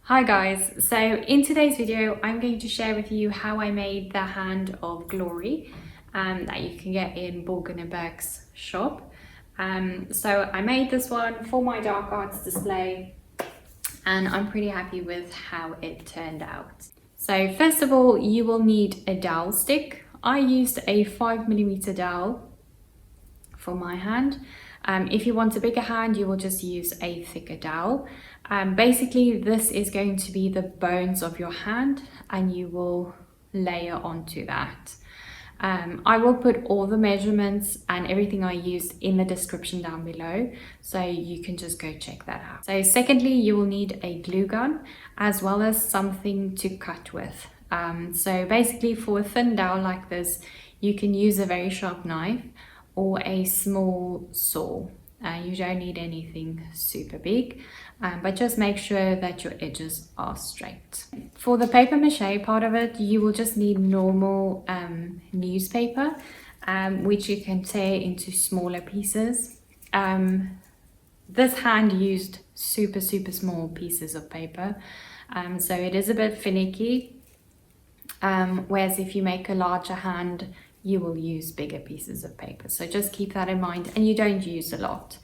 Hi guys, so in today's video I'm going to share with you how I made the hand of glory that you can get in Borgin and Burke's shop. So I made this one for my dark arts display and I'm pretty happy with how it turned out. So first of all, you will need a dowel stick. I used a 5mm dowel for my hand. If you want a bigger hand, you will just use a thicker dowel. Basically, this is going to be the bones of your hand and you will layer onto that. I will put all the measurements and everything I used in the description down below, so you can just go check that out. So secondly, you will need a glue gun as well as something to cut with. So basically for a thin dowel like this, you can use a very sharp knife or a small saw. You don't need anything super big, but just make sure that your edges are straight. For the paper mache part of it, you will just need normal newspaper, which you can tear into smaller pieces. This hand used super small pieces of paper, so it is a bit finicky, whereas if you make a larger hand, you will use bigger pieces of paper. So just keep that in mind, and you don't use a lot.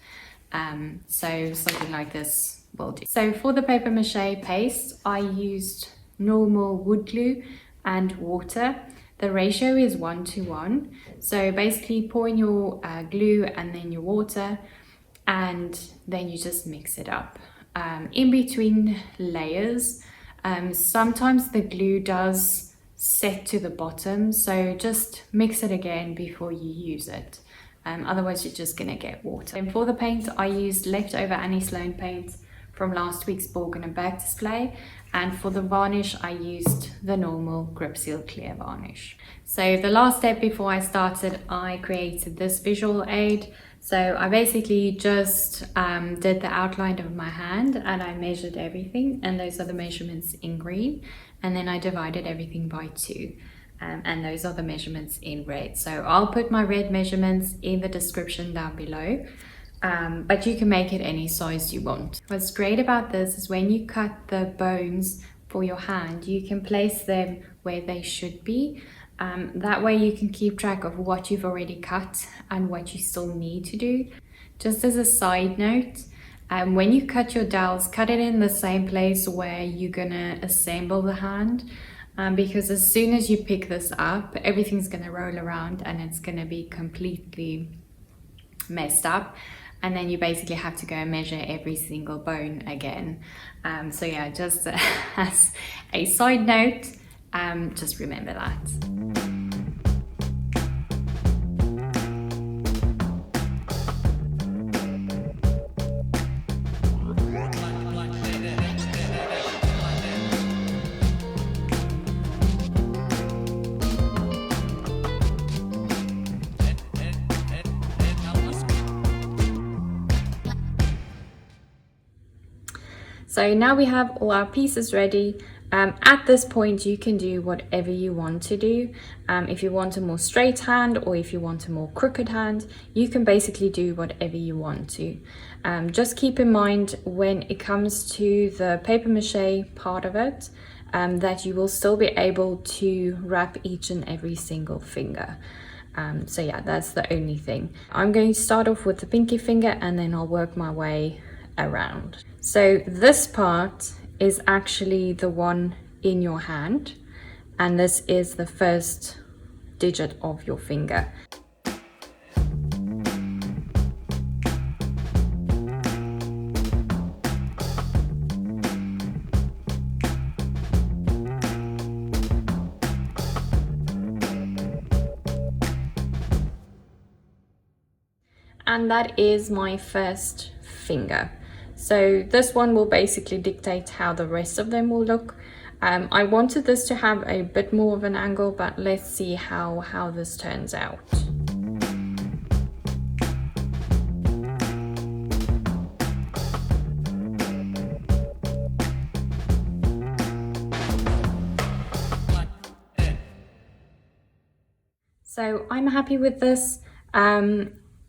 So something like this will do. So for the paper mache paste, I used normal wood glue and water. The ratio is 1:1. So basically pour in your glue and then your water, and then you just mix it up. In between layers, sometimes the glue does set to the bottom, so just mix it again before you use it, otherwise you're just gonna get water. And for the paint, I used leftover Sloan paint from last week's Borgin and Burke display, and for the varnish I used the normal Grip Seal clear varnish. So the last step before I started, I created this visual aid. So I basically just did the outline of my hand and I measured everything, and those are the measurements in green, and then I divided everything by 2, and those are the measurements in red. So I'll put my red measurements in the description down below, but you can make it any size you want. What's great about this is when you cut the bones for your hand, you can place them where they should be. That way you can keep track of what you've already cut and what you still need to do. Just as a side note, when you cut your dowels, cut it in the same place where you're gonna assemble the hand, because as soon as you pick this up, everything's gonna roll around and it's gonna be completely messed up, and then you basically have to go and measure every single bone again. So yeah, just as a side note, just remember that. So now we have all our pieces ready. At this point, you can do whatever you want to do. If you want a more straight hand or if you want a more crooked hand, you can basically do whatever you want to. Just keep in mind when it comes to the paper mache part of it, that you will still be able to wrap each and every single finger. So yeah, that's the only thing. I'm going to start off with the pinky finger and then I'll work my way around. So this part is actually the one in your hand, and this is the first digit of your finger. And that is my first finger. So this one will basically dictate how the rest of them will look. I wanted this to have a bit more of an angle, but let's see how this turns out. So I'm happy with this.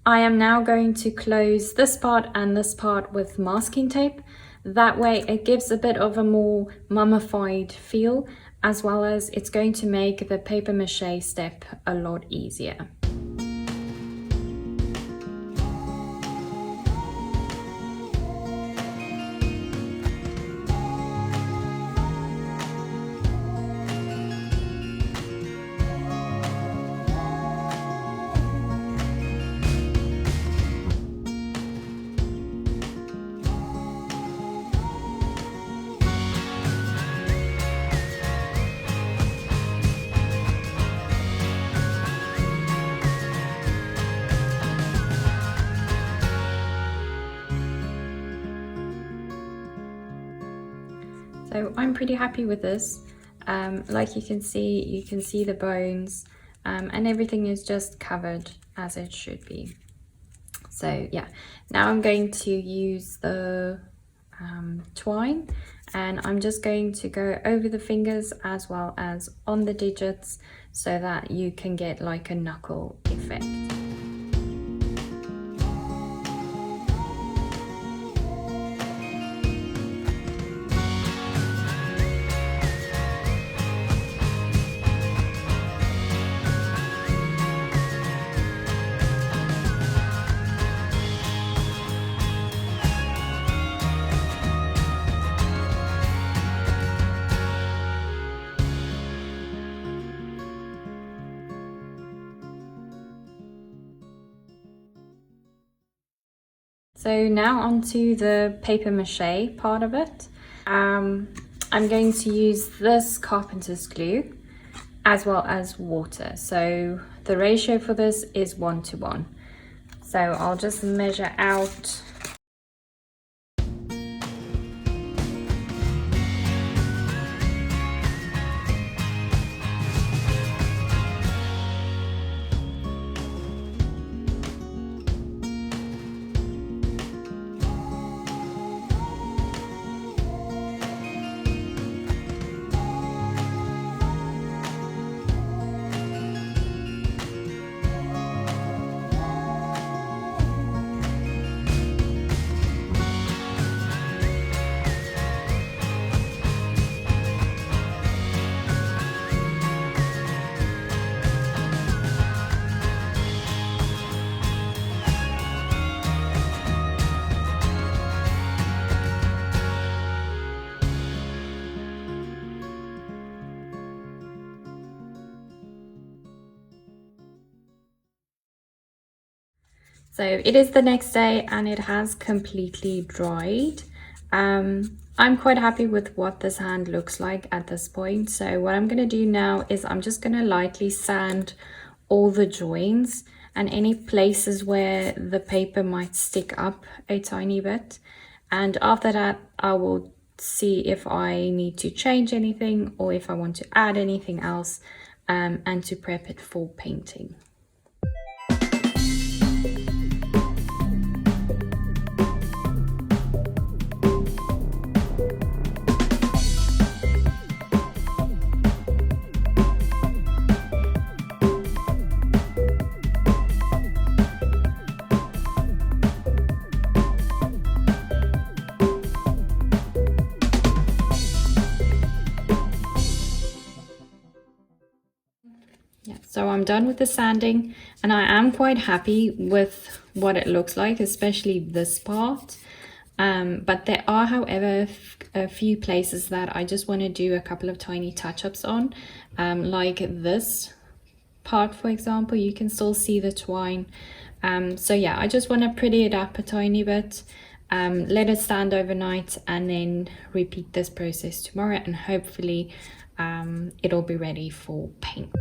I am now going to close this part and this part with masking tape. That way it gives a bit of a more mummified feel, as well as it's going to make the paper mache step a lot easier. So I'm pretty happy with this. Like you can see the bones, and everything is just covered as it should be. So yeah, now I'm going to use the twine, and I'm just going to go over the fingers as well as on the digits so that you can get like a knuckle effect. So now onto the paper mache part of it. I'm going to use this carpenter's glue as well as water. So the ratio for this is 1:1. So I'll just measure out . So it is the next day and it has completely dried. I'm quite happy with what this hand looks like at this point. So what I'm going to do now is I'm just going to lightly sand all the joints and any places where the paper might stick up a tiny bit. And after that, I will see if I need to change anything or if I want to add anything else, and to prep it for painting. So I'm done with the sanding and I am quite happy with what it looks like, especially this part. But there are, however, a few places that I just want to do a couple of tiny touch-ups on, like this part, for example. You can still see the twine. So yeah, I just want to pretty it up a tiny bit, let it stand overnight, and then repeat this process tomorrow, and hopefully it'll be ready for paint.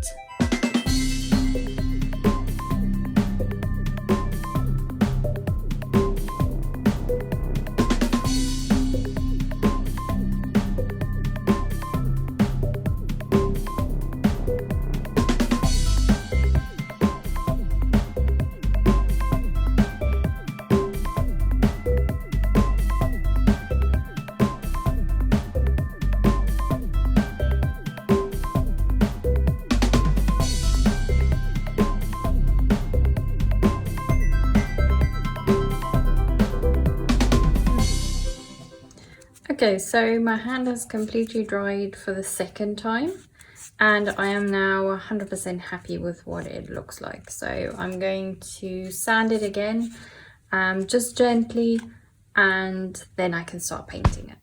Okay, so my hand has completely dried for the second time, and I am now 100% happy with what it looks like. So I'm going to sand it again, just gently, and then I can start painting it.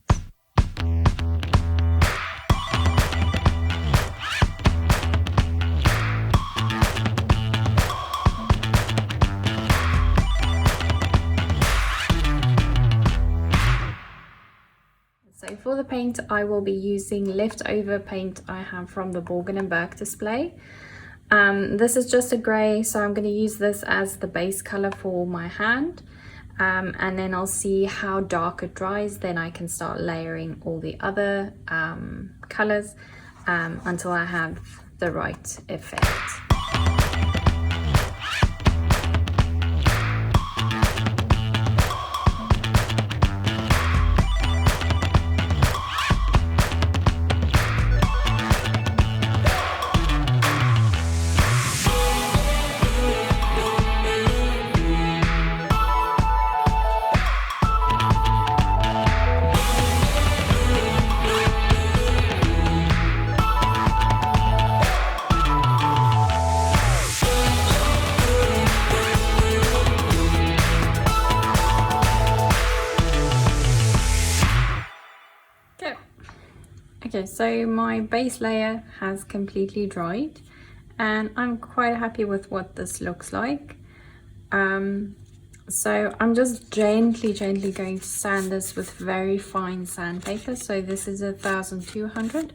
So for the paint, I will be using leftover paint I have from the Borgin and Burke display. This is just a grey, so I'm going to use this as the base colour for my hand. And then I'll see how dark it dries, then I can start layering all the other colours until I have the right effect. Okay, so my base layer has completely dried and I'm quite happy with what this looks like. So I'm just gently going to sand this with very fine sandpaper. So this is 1200,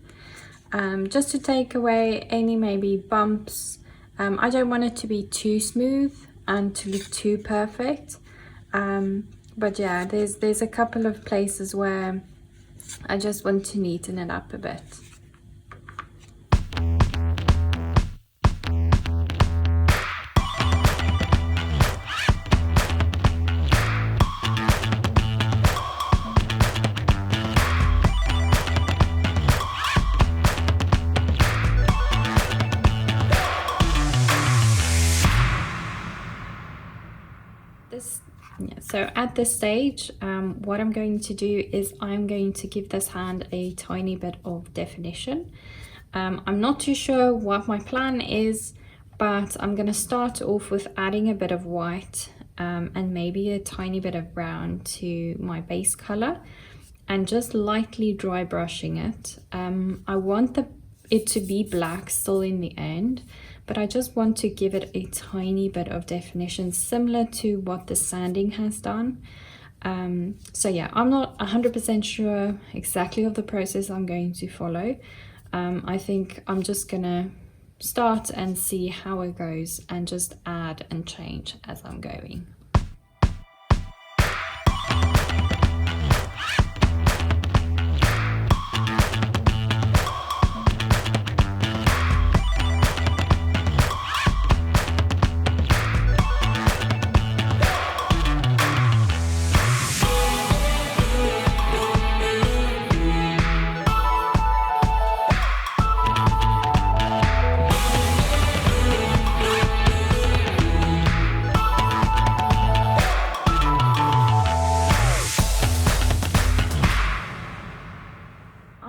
just to take away any maybe bumps. I don't want it to be too smooth and to look too perfect. But yeah, there's a couple of places where I just want to neaten it up a bit. So at this stage, what I'm going to do is I'm going to give this hand a tiny bit of definition. I'm not too sure what my plan is, but I'm going to start off with adding a bit of white and maybe a tiny bit of brown to my base color and just lightly dry brushing it. I want it to be black still in the end, but I just want to give it a tiny bit of definition similar to what the sanding has done. So yeah, I'm not 100% sure exactly of the process I'm going to follow. I think I'm just gonna start and see how it goes and just add and change as I'm going.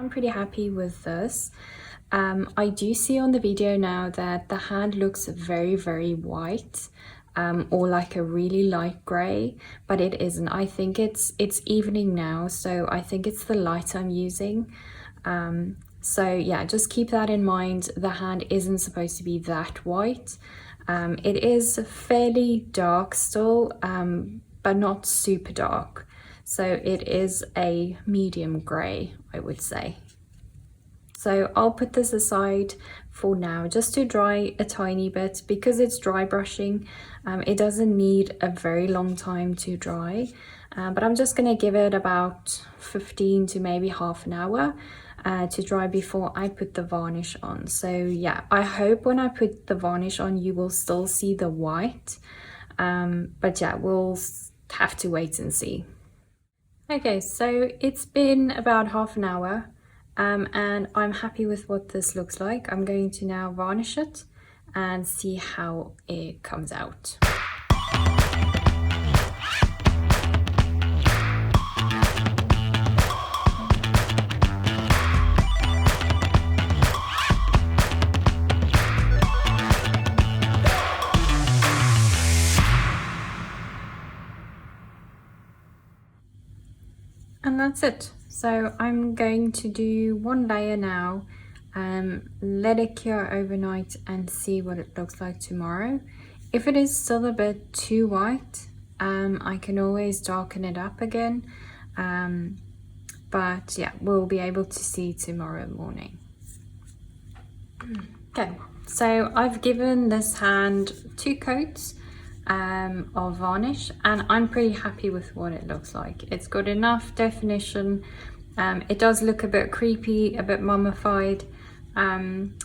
Pretty happy with this. I do see on the video now that the hand looks very white, or like a really light gray, but it isn't. I think it's evening now, so I think it's the light I'm using. So yeah, just keep that in mind. The hand isn't supposed to be that white. It is fairly dark still, but not super dark. So it is a medium gray, I would say. So I'll put this aside for now just to dry a tiny bit because it's dry brushing. It doesn't need a very long time to dry, but I'm just going to give it about 15 to maybe half an hour to dry before I put the varnish on. So yeah, I hope when I put the varnish on you will still see the white, but yeah, we'll have to wait and see. Okay, so it's been about half an hour. And I'm happy with what this looks like. I'm going to now varnish it and see how it comes out. that's it. So I'm going to do one layer now, let it cure overnight and see what it looks like tomorrow. If it is still a bit too white, I can always darken it up again, but yeah, we'll be able to see tomorrow morning. Okay, so I've given this hand 2 coats of varnish, and I'm pretty happy with what it looks like. It's got enough definition. It does look a bit creepy, a bit mummified.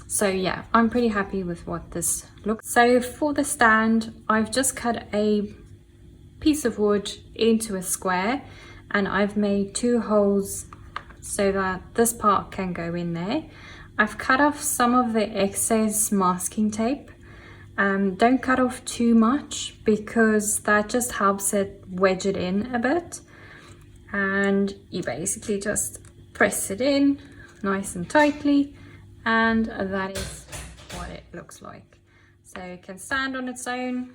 So yeah, I'm pretty happy with what this looks. So for the stand, I've just cut a piece of wood into a square, and I've made 2 holes so that this part can go in there. I've cut off some of the excess masking tape. Don't cut off too much because that just helps it wedge it in a bit. And you basically just press it in nice and tightly, and that is what it looks like. So it can stand on its own,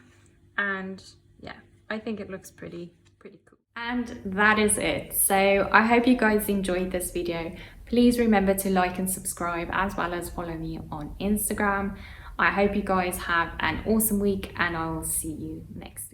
and yeah, I think it looks pretty cool. And that is it. So I hope you guys enjoyed this video. Please remember to like and subscribe, as well as follow me on Instagram. I hope you guys have an awesome week, and I will see you next week.